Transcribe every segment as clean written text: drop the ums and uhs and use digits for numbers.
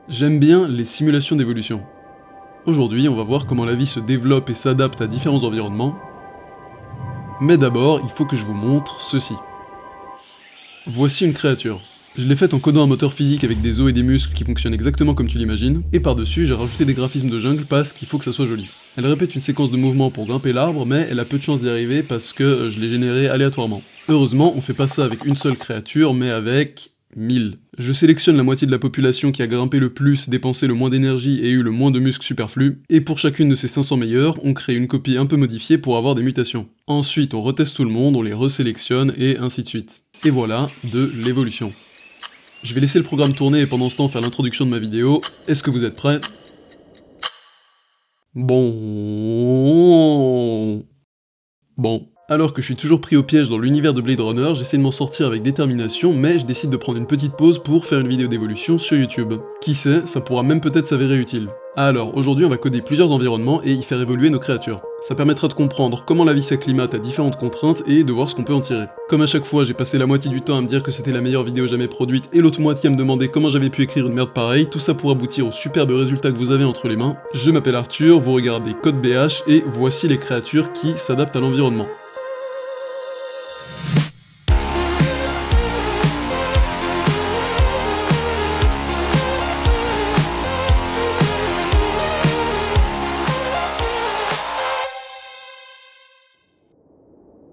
J'aime bien les simulations d'évolution. Aujourd'hui, on va voir comment la vie se développe et s'adapte à différents environnements. Mais d'abord, il faut que je vous montre ceci. Voici une créature. Je l'ai faite en codant un moteur physique avec des os et des muscles qui fonctionnent exactement comme tu l'imagines, et par-dessus, j'ai rajouté des graphismes de jungle parce qu'il faut que ça soit joli. Elle répète une séquence de mouvements pour grimper l'arbre, mais elle a peu de chances d'y arriver parce que je l'ai généré aléatoirement. Heureusement, on fait pas ça avec une seule créature, mais avec 1000. Je sélectionne la moitié de la population qui a grimpé le plus, dépensé le moins d'énergie et eu le moins de muscles superflus, et pour chacune de ces 500 meilleures, on crée une copie un peu modifiée pour avoir des mutations. Ensuite, on reteste tout le monde, on les resélectionne, et ainsi de suite. Et voilà, de l'évolution. Je vais laisser le programme tourner et pendant ce temps faire l'introduction de ma vidéo. Est-ce que vous êtes prêts? Bon... Alors que je suis toujours pris au piège dans l'univers de Blade Runner, j'essaie de m'en sortir avec détermination, mais je décide de prendre une petite pause pour faire une vidéo d'évolution sur YouTube. Qui sait, ça pourra même peut-être s'avérer utile. Alors, aujourd'hui on va coder plusieurs environnements et y faire évoluer nos créatures. Ça permettra de comprendre comment la vie s'acclimate à différentes contraintes et de voir ce qu'on peut en tirer. Comme à chaque fois, j'ai passé la moitié du temps à me dire que c'était la meilleure vidéo jamais produite et l'autre moitié à me demander comment j'avais pu écrire une merde pareille, tout ça pour aboutir au superbe résultat que vous avez entre les mains. Je m'appelle Arthur, vous regardez Code BH et voici les créatures qui s'adaptent à l'environnement.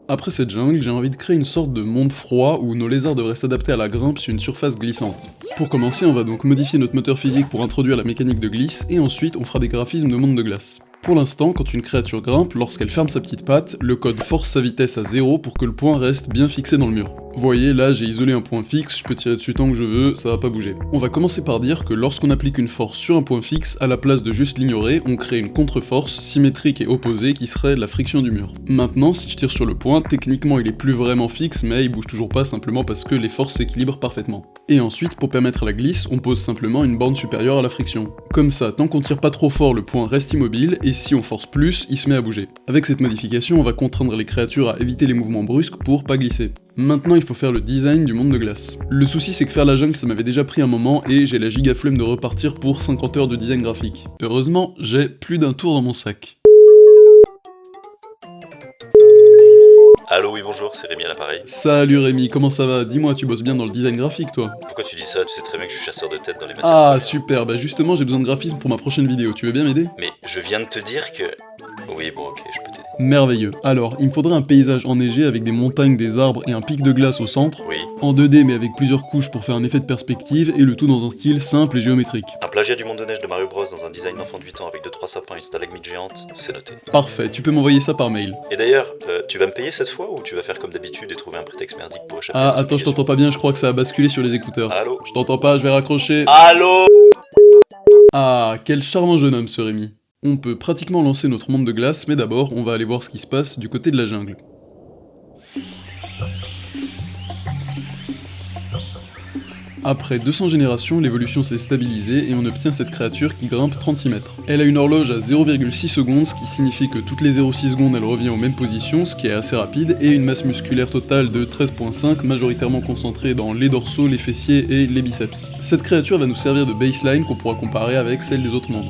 Après cette jungle, j'ai envie de créer une sorte de monde froid où nos lézards devraient s'adapter à la grimpe sur une surface glissante. Pour commencer, on va donc modifier notre moteur physique pour introduire la mécanique de glisse, et ensuite on fera des graphismes de monde de glace. Pour l'instant, quand une créature grimpe, lorsqu'elle ferme sa petite patte, le code force sa vitesse à 0 pour que le point reste bien fixé dans le mur. Vous voyez, là j'ai isolé un point fixe, je peux tirer dessus tant que je veux, ça va pas bouger. On va commencer par dire que lorsqu'on applique une force sur un point fixe, à la place de juste l'ignorer, on crée une contre-force symétrique et opposée qui serait la friction du mur. Maintenant, si je tire sur le point, techniquement il est plus vraiment fixe, mais il bouge toujours pas simplement parce que les forces s'équilibrent parfaitement. Et ensuite, pour permettre la glisse, on pose simplement une borne supérieure à la friction. Comme ça, tant qu'on tire pas trop fort, le point reste immobile, et si on force plus, il se met à bouger. Avec cette modification, on va contraindre les créatures à éviter les mouvements brusques pour pas glisser. Maintenant, il faut faire le design du monde de glace. Le souci, c'est que faire la jungle, ça m'avait déjà pris un moment, et j'ai la giga flemme de repartir pour 50 heures de design graphique. Heureusement, j'ai plus d'un tour dans mon sac. Allô, oui, bonjour, c'est Rémi à l'appareil. Salut Rémi, comment ça va? Dis-moi, tu bosses bien dans le design graphique, toi? Pourquoi tu dis ça? Tu sais très bien que je suis chasseur de tête dans les matières Ah, premières. super, bah justement, j'ai besoin de graphisme pour ma prochaine vidéo, tu veux bien m'aider? Mais je viens de te dire que... Oui, bon, ok, je peux t'aider. Merveilleux. Alors, il me faudrait un paysage enneigé avec des montagnes, des arbres et un pic de glace au centre, Oui. en 2D mais avec plusieurs couches pour faire un effet de perspective, et le tout dans un style simple et géométrique. Un plagiat du monde de neige de Mario Bros dans un design d'enfant de 8 ans avec 2-3 sapins et une stalagmite géante, c'est noté. Parfait, tu peux m'envoyer ça par mail. Et d'ailleurs, tu vas me payer cette fois ou tu vas faire comme d'habitude et trouver un prétexte merdique pour échapper Ah, à cette attends, je obligation? t'entends pas bien, je crois que ça a basculé sur les écouteurs. Allô? Je t'entends pas, je vais raccrocher. Allô? Ah, quel charmant jeune homme ce Rémi. On peut pratiquement lancer notre monde de glace, mais d'abord, on va aller voir ce qui se passe du côté de la jungle. Après 200 générations, l'évolution s'est stabilisée et on obtient cette créature qui grimpe 36 mètres. Elle a une horloge à 0,6 secondes, ce qui signifie que toutes les 0,6 secondes elle revient aux mêmes positions, ce qui est assez rapide, et une masse musculaire totale de 13,5, majoritairement concentrée dans les dorsaux, les fessiers et les biceps. Cette créature va nous servir de baseline qu'on pourra comparer avec celle des autres mondes.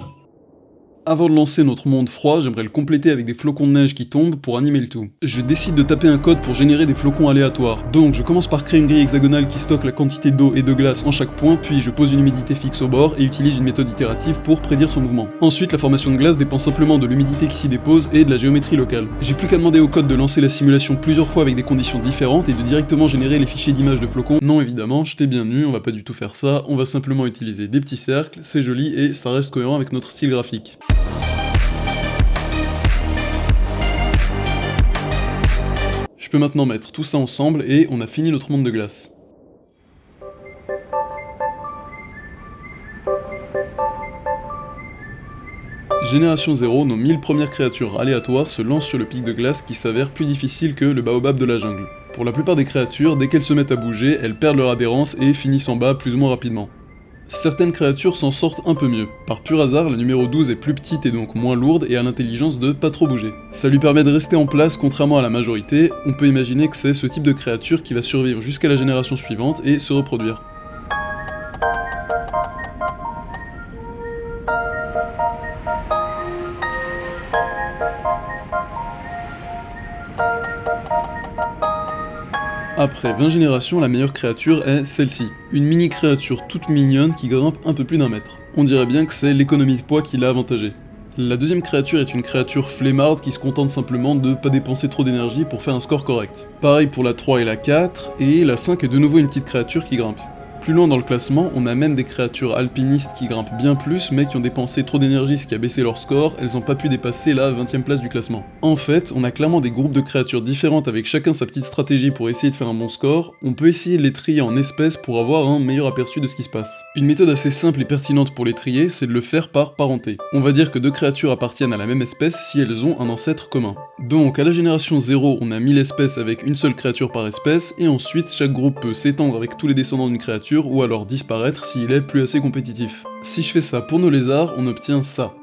Avant de lancer notre monde froid, j'aimerais le compléter avec des flocons de neige qui tombent pour animer le tout. Je décide de taper un code pour générer des flocons aléatoires. Donc je commence par créer une grille hexagonale qui stocke la quantité d'eau et de glace en chaque point, puis je pose une humidité fixe au bord et utilise une méthode itérative pour prédire son mouvement. Ensuite, la formation de glace dépend simplement de l'humidité qui s'y dépose et de la géométrie locale. J'ai plus qu'à demander au code de lancer la simulation plusieurs fois avec des conditions différentes et de directement générer les fichiers d'images de flocons. Non évidemment, je t'ai bien nu, on va pas du tout faire ça, on va simplement utiliser des petits cercles, c'est joli et ça reste cohérent avec notre style graphique. Je peux maintenant mettre tout ça ensemble et on a fini notre monde de glace. Génération 0, nos 1000 premières créatures aléatoires se lancent sur le pic de glace qui s'avère plus difficile que le baobab de la jungle. Pour la plupart des créatures, dès qu'elles se mettent à bouger, elles perdent leur adhérence et finissent en bas plus ou moins rapidement. Certaines créatures s'en sortent un peu mieux. Par pur hasard, la numéro 12 est plus petite et donc moins lourde et a l'intelligence de pas trop bouger. Ça lui permet de rester en place contrairement à la majorité, on peut imaginer que c'est ce type de créature qui va survivre jusqu'à la génération suivante et se reproduire. Après 20 générations, la meilleure créature est celle-ci. Une mini créature toute mignonne qui grimpe un peu plus d'1 mètre. On dirait bien que c'est l'économie de poids qui l'a avantagée. La deuxième créature est une créature flemmarde qui se contente simplement de pas dépenser trop d'énergie pour faire un score correct. Pareil pour la 3 et la 4, et la 5 est de nouveau une petite créature qui grimpe. Plus loin dans le classement, on a même des créatures alpinistes qui grimpent bien plus, mais qui ont dépensé trop d'énergie, ce qui a baissé leur score, elles ont pas pu dépasser la 20ème place du classement. En fait, on a clairement des groupes de créatures différentes avec chacun sa petite stratégie pour essayer de faire un bon score, on peut essayer de les trier en espèces pour avoir un meilleur aperçu de ce qui se passe. Une méthode assez simple et pertinente pour les trier, c'est de le faire par parenté. On va dire que 2 créatures appartiennent à la même espèce si elles ont un ancêtre commun. Donc à la génération 0, on a 1000 espèces avec une seule créature par espèce, et ensuite chaque groupe peut s'étendre avec tous les descendants d'une créature, ou alors disparaître s'il est plus assez compétitif. Si je fais ça pour nos lézards, on obtient ça.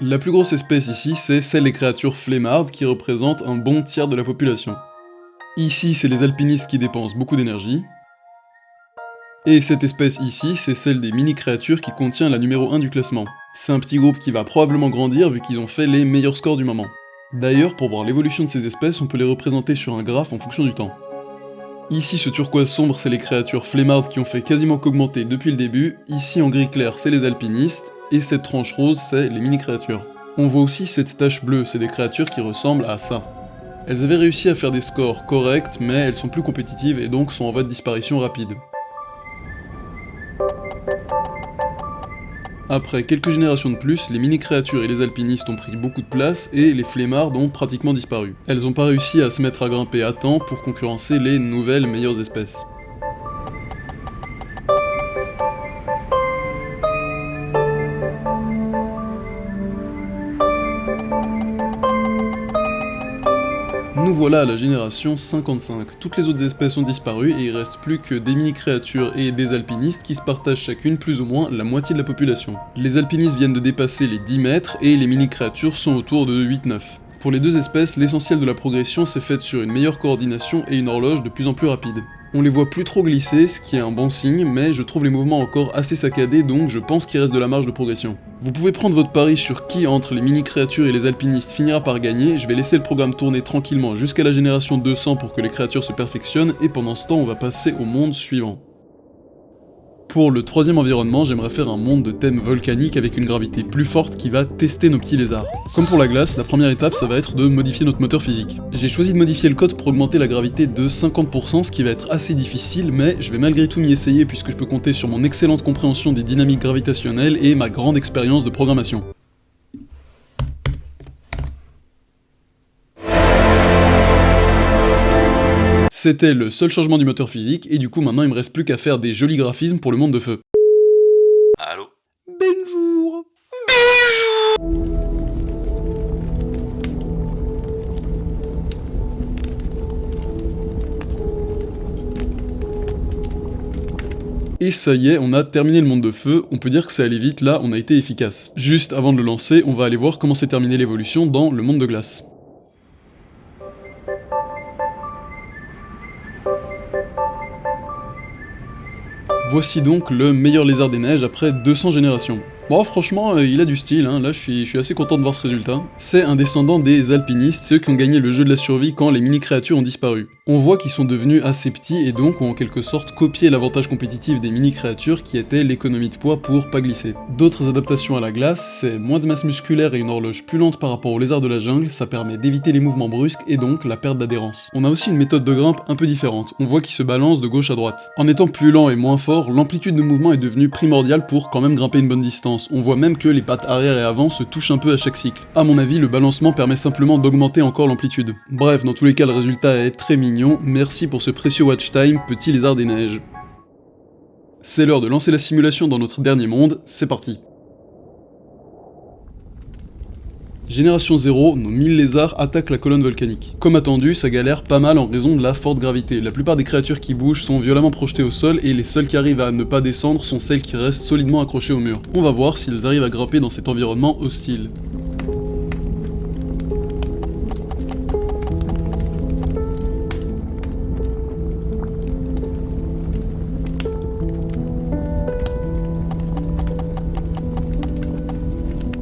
La plus grosse espèce ici, c'est celle des créatures flemmardes qui représentent un bon tiers de la population. Ici, c'est les alpinistes qui dépensent beaucoup d'énergie. Et cette espèce ici, c'est celle des mini-créatures qui contient la numéro 1 du classement. C'est un petit groupe qui va probablement grandir vu qu'ils ont fait les meilleurs scores du moment. D'ailleurs, pour voir l'évolution de ces espèces, on peut les représenter sur un graphe en fonction du temps. Ici, ce turquoise sombre, c'est les créatures flemmardes qui ont fait quasiment qu'augmenter depuis le début, ici en gris clair, c'est les alpinistes, et cette tranche rose, c'est les mini-créatures. On voit aussi cette tache bleue, c'est des créatures qui ressemblent à ça. Elles avaient réussi à faire des scores corrects, mais elles sont plus compétitives et donc sont en voie de disparition rapide. Après quelques générations de plus, les mini-créatures et les alpinistes ont pris beaucoup de place et les flemmardes ont pratiquement disparu. Elles ont pas réussi à se mettre à grimper à temps pour concurrencer les nouvelles meilleures espèces. Nous voilà à la génération 55, toutes les autres espèces ont disparu et il reste plus que des mini-créatures et des alpinistes qui se partagent chacune plus ou moins la moitié de la population. Les alpinistes viennent de dépasser les 10 mètres et les mini-créatures sont autour de 8-9. Pour les deux espèces, l'essentiel de la progression s'est fait sur une meilleure coordination et une horloge de plus en plus rapide. On les voit plus trop glisser, ce qui est un bon signe, mais je trouve les mouvements encore assez saccadés, donc je pense qu'il reste de la marge de progression. Vous pouvez prendre votre pari sur qui entre les mini-créatures et les alpinistes finira par gagner, je vais laisser le programme tourner tranquillement jusqu'à la génération 200 pour que les créatures se perfectionnent, et pendant ce temps on va passer au monde suivant. Pour le troisième environnement, j'aimerais faire un monde de thème volcanique avec une gravité plus forte qui va tester nos petits lézards. Comme pour la glace, la première étape ça va être de modifier notre moteur physique. J'ai choisi de modifier le code pour augmenter la gravité de 50%, ce qui va être assez difficile, mais je vais malgré tout m'y essayer puisque je peux compter sur mon excellente compréhension des dynamiques gravitationnelles et ma grande expérience de programmation. C'était le seul changement du moteur physique, et du coup maintenant il me reste plus qu'à faire des jolis graphismes pour le monde de feu. Allô? Bonjour. Et ça y est, on a terminé le monde de feu, on peut dire que c'est allé vite, là on a été efficace. Juste avant de le lancer, on va aller voir comment s'est terminée l'évolution dans le monde de glace. Voici donc le meilleur lézard des neiges après 200 générations. Bon, franchement, il a du style, hein. Là je suis assez content de voir ce résultat. C'est un descendant des alpinistes, ceux qui ont gagné le jeu de la survie quand les mini-créatures ont disparu. On voit qu'ils sont devenus assez petits et donc ont en quelque sorte copié l'avantage compétitif des mini-créatures qui était l'économie de poids pour pas glisser. D'autres adaptations à la glace, c'est moins de masse musculaire et une horloge plus lente par rapport aux lézards de la jungle, ça permet d'éviter les mouvements brusques et donc la perte d'adhérence. On a aussi une méthode de grimpe un peu différente, on voit qu'ils se balancent de gauche à droite. En étant plus lent et moins fort, l'amplitude de mouvement est devenue primordiale pour quand même grimper une bonne distance. On voit même que les pattes arrière et avant se touchent un peu à chaque cycle. À mon avis, le balancement permet simplement d'augmenter encore l'amplitude. Bref, dans tous les cas, le résultat est très mignon. Merci pour ce précieux watch time, petit lézard des neiges. C'est l'heure de lancer la simulation dans notre dernier monde, c'est parti. Génération 0, nos 1000 lézards attaquent la colonne volcanique. Comme attendu, ça galère pas mal en raison de la forte gravité. La plupart des créatures qui bougent sont violemment projetées au sol et les seules qui arrivent à ne pas descendre sont celles qui restent solidement accrochées au mur. On va voir s'ils arrivent à grimper dans cet environnement hostile.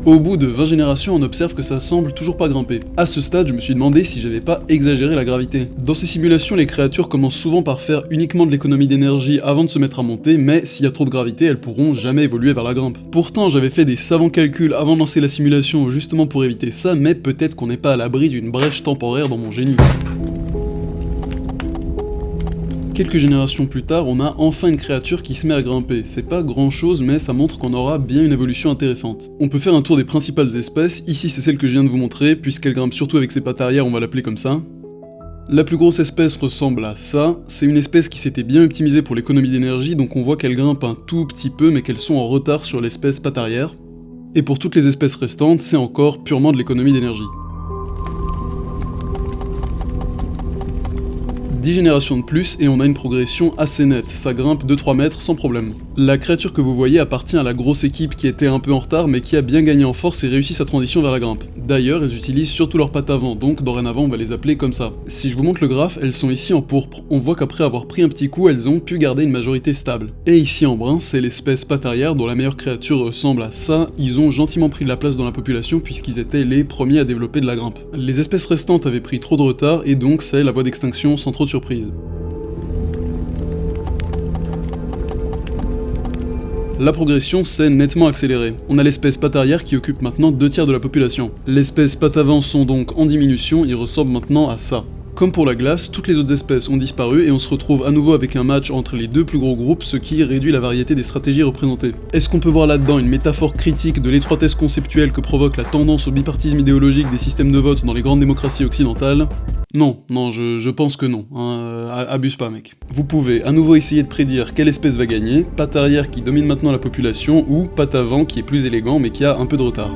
Au bout de 20 générations, on observe que ça semble toujours pas grimper. À ce stade, je me suis demandé si j'avais pas exagéré la gravité. Dans ces simulations, les créatures commencent souvent par faire uniquement de l'économie d'énergie avant de se mettre à monter, mais s'il y a trop de gravité, elles pourront jamais évoluer vers la grimpe. Pourtant, j'avais fait des savants calculs avant de lancer la simulation justement pour éviter ça, mais peut-être qu'on n'est pas à l'abri d'une brèche temporaire dans mon génie. Quelques générations plus tard, on a enfin une créature qui se met à grimper. C'est pas grand chose, mais ça montre qu'on aura bien une évolution intéressante. On peut faire un tour des principales espèces, ici c'est celle que je viens de vous montrer, puisqu'elle grimpe surtout avec ses pattes arrière, on va l'appeler comme ça. La plus grosse espèce ressemble à ça, c'est une espèce qui s'était bien optimisée pour l'économie d'énergie, donc on voit qu'elle grimpe un tout petit peu, mais qu'elles sont en retard sur l'espèce patte arrière. Et pour toutes les espèces restantes, c'est encore purement de l'économie d'énergie. 10 générations de plus et on a une progression assez nette, ça grimpe 2-3 mètres sans problème. La créature que vous voyez appartient à la grosse équipe qui était un peu en retard mais qui a bien gagné en force et réussi sa transition vers la grimpe. D'ailleurs, elles utilisent surtout leurs pattes avant, donc dorénavant on va les appeler comme ça. Si je vous montre le graphe, elles sont ici en pourpre, on voit qu'après avoir pris un petit coup, elles ont pu garder une majorité stable. Et ici en brun, c'est l'espèce patte arrière dont la meilleure créature ressemble à ça, ils ont gentiment pris de la place dans la population puisqu'ils étaient les premiers à développer de la grimpe. Les espèces restantes avaient pris trop de retard et donc c'est la voie d'extinction sans trop de surprise. La progression s'est nettement accélérée. On a l'espèce patte arrière qui occupe maintenant 2/3 de la population. L'espèce patte avant sont donc en diminution, ils ressemblent maintenant à ça. Comme pour la glace, toutes les autres espèces ont disparu et on se retrouve à nouveau avec un match entre les deux plus gros groupes, ce qui réduit la variété des stratégies représentées. Est-ce qu'on peut voir là-dedans une métaphore critique de l'étroitesse conceptuelle que provoque la tendance au bipartisme idéologique des systèmes de vote dans les grandes démocraties occidentales ? Non, je pense que non, abuse pas mec. Vous pouvez à nouveau essayer de prédire quelle espèce va gagner, patte arrière qui domine maintenant la population, ou patte avant qui est plus élégant mais qui a un peu de retard.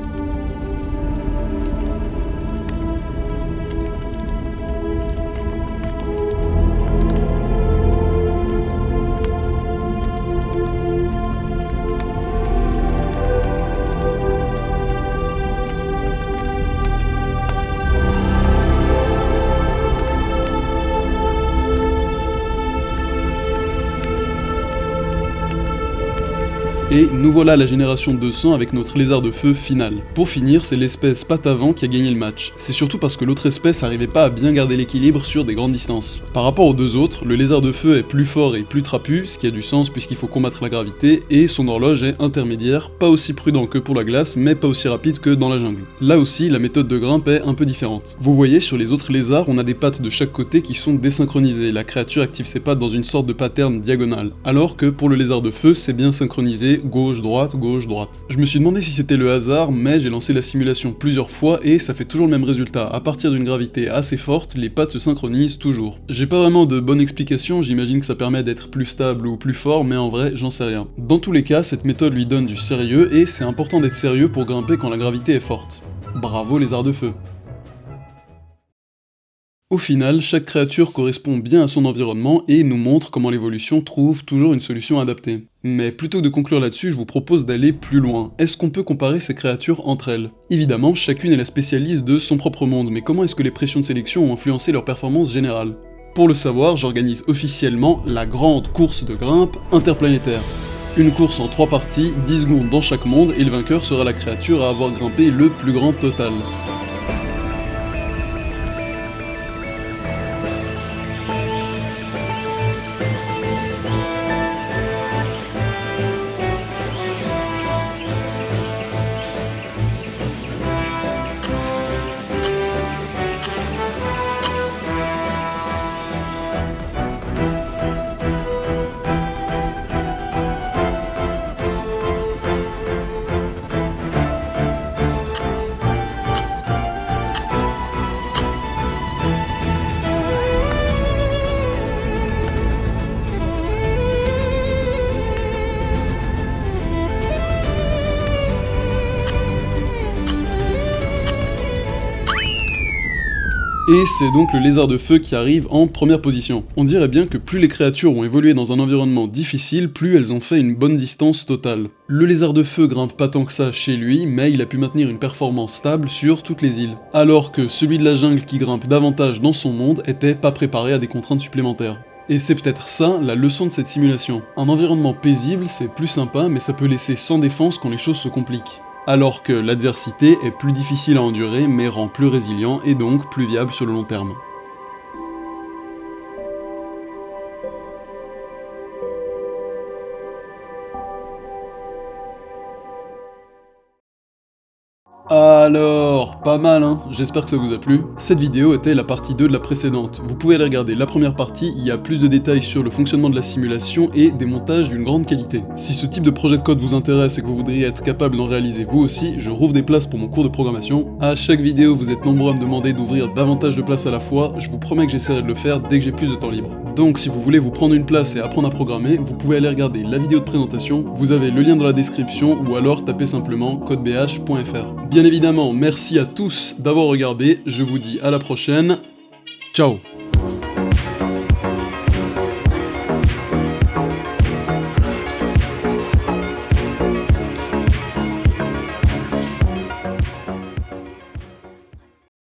Et nous voilà à la génération 200 avec notre lézard de feu final. Pour finir, c'est l'espèce patte avant qui a gagné le match. C'est surtout parce que l'autre espèce n'arrivait pas à bien garder l'équilibre sur des grandes distances. Par rapport aux deux autres, le lézard de feu est plus fort et plus trapu, ce qui a du sens puisqu'il faut combattre la gravité, et son horloge est intermédiaire, pas aussi prudent que pour la glace, mais pas aussi rapide que dans la jungle. Là aussi, la méthode de grimpe est un peu différente. Vous voyez, sur les autres lézards, on a des pattes de chaque côté qui sont désynchronisées, la créature active ses pattes dans une sorte de pattern diagonal, alors que pour le lézard de feu, c'est bien synchronisé, gauche-droite, gauche-droite. Je me suis demandé si c'était le hasard, mais j'ai lancé la simulation plusieurs fois et ça fait toujours le même résultat. À partir d'une gravité assez forte, les pattes se synchronisent toujours. J'ai pas vraiment de bonne explication, j'imagine que ça permet d'être plus stable ou plus fort, mais en vrai, j'en sais rien. Dans tous les cas, cette méthode lui donne du sérieux et c'est important d'être sérieux pour grimper quand la gravité est forte. Bravo lézard de feu. Au final, chaque créature correspond bien à son environnement et nous montre comment l'évolution trouve toujours une solution adaptée. Mais plutôt que de conclure là-dessus, je vous propose d'aller plus loin. Est-ce qu'on peut comparer ces créatures entre elles ? Évidemment, chacune est la spécialiste de son propre monde, mais comment est-ce que les pressions de sélection ont influencé leur performance générale ? Pour le savoir, j'organise officiellement la grande course de grimpe interplanétaire. Une course en 3 parties, 10 secondes dans chaque monde, et le vainqueur sera la créature à avoir grimpé le plus grand total. Et c'est donc le lézard de feu qui arrive en première position. On dirait bien que plus les créatures ont évolué dans un environnement difficile, plus elles ont fait une bonne distance totale. Le lézard de feu grimpe pas tant que ça chez lui, mais il a pu maintenir une performance stable sur toutes les îles. Alors que celui de la jungle qui grimpe davantage dans son monde était pas préparé à des contraintes supplémentaires. Et c'est peut-être ça la leçon de cette simulation. Un environnement paisible, c'est plus sympa, mais ça peut laisser sans défense quand les choses se compliquent. alors que l'adversité est plus difficile à endurer mais rend plus résilient et donc plus viable sur le long terme. Alors, pas mal hein, j'espère que ça vous a plu. Cette vidéo était la partie 2 de la précédente. Vous pouvez aller regarder la première partie, il y a plus de détails sur le fonctionnement de la simulation et des montages d'une grande qualité. Si ce type de projet de code vous intéresse et que vous voudriez être capable d'en réaliser vous aussi, je rouvre des places pour mon cours de programmation. À chaque vidéo, vous êtes nombreux à me demander d'ouvrir davantage de places à la fois, je vous promets que j'essaierai de le faire dès que j'ai plus de temps libre. Donc si vous voulez vous prendre une place et apprendre à programmer, vous pouvez aller regarder la vidéo de présentation, vous avez le lien dans la description ou alors tapez simplement codebh.fr. Bien évidemment, merci à tous d'avoir regardé, je vous dis à la prochaine, ciao.